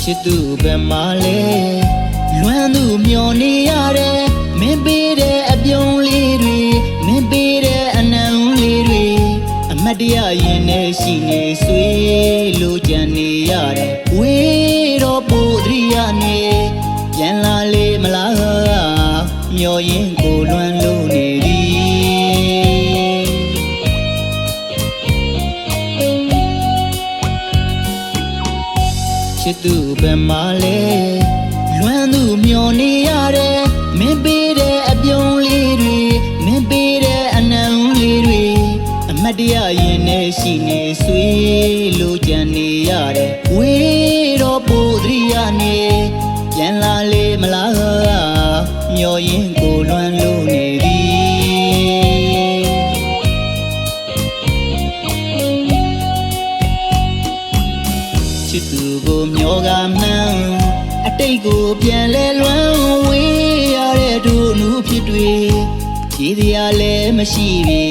ချစ်သူပဲမလဲလွမ်းသူမျောနေရတယ်မင်းပေးတဲ့အပြုံးလေးတွေမင်းပေးတဲ့အနံလေးတွေအမတ်တရရင်နဲ့ရှိနေဆွေးလို့ကြံနေရတယ်ဝေးတော့ပို့တရိယာနေပြန်လာလေမလားမျောရင်ကိုလွမ်းလို့နေသည်ချစ်သူပဲမလဲလွမ်းသူမျောနေရတယ်မင်းပေးတဲ့အပြုံးလေးတွေမင်းပေးတဲ့အနံလေးတွေအမတ်တရရင်နဲ့ရှိနေဆွေးလို့ကြံနေရတယ်ဝေးတော့ပို့တရိယာနေပြန်လာလေမလားမျောရင်ကိုလွမ်းလို့နေသည်ချစ်သူကိုမျောကမှန်းအတိတ်ကိုပြန်လဲလွမ်းဝေးရတဲ့တို့နူးဖြစ်တွေခြေတရားလည်းမရှိပြီ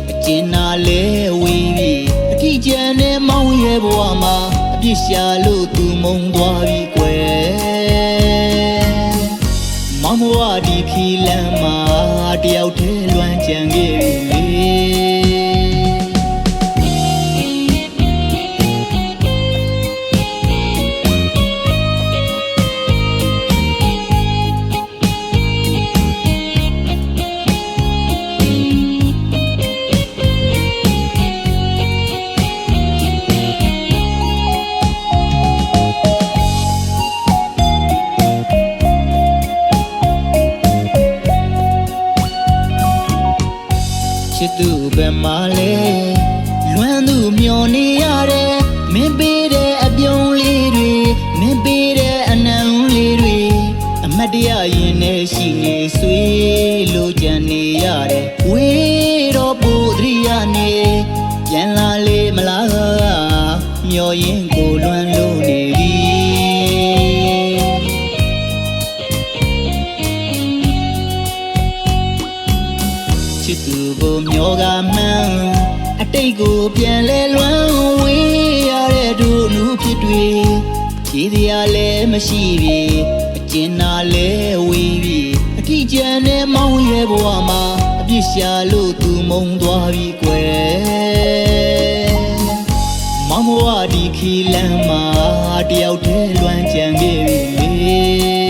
အကျဉ်းနာလည်းဝေးပြီအထီးကျန်တဲ့မောင်းရဲ့ဘဝမှာအပြစ်ရှာလို့သူမုံသွားပြီကွယ်မောင်ဘဝဒီခီလမ်းမှာတယောက်တည်းလွမ်းကြံခဲ့ပြီချစ်သူပဲမလဲလွမ်းသူမျောနေရတယ်မင်းပေးတဲ့အပြုံးလေးတွေမင်းပေးတဲ့အနံလေးတွေအမတ်တရရင်နဲ့ရှိနေဆွေးလို့ကြံနေရတယ်ဝေးတော့ပို့တရိယာနေပြန်လာလေမလားမျောရင်ကိုလွမ်းလို့နေသည်ချစ်သူကိုမျောကမှန်းအတိတ်ကိုပြန်လဲလွမ်းဝေးရတဲ့တို့နူးဖြစ်တွေခြေတရားလည်းမရှိပြီအကျဉ်းနာလည်းဝေးပြီအထီးကျန်တဲ့မောင်းရဲ့ဘဝမှာအပြစ်ရှာလို့သူမုံသွားပြီကွယ်မောင်ဘဝဒီခီလမ်းမှာတယောက်တည်းလွမ်းကြံခဲ့ပြီ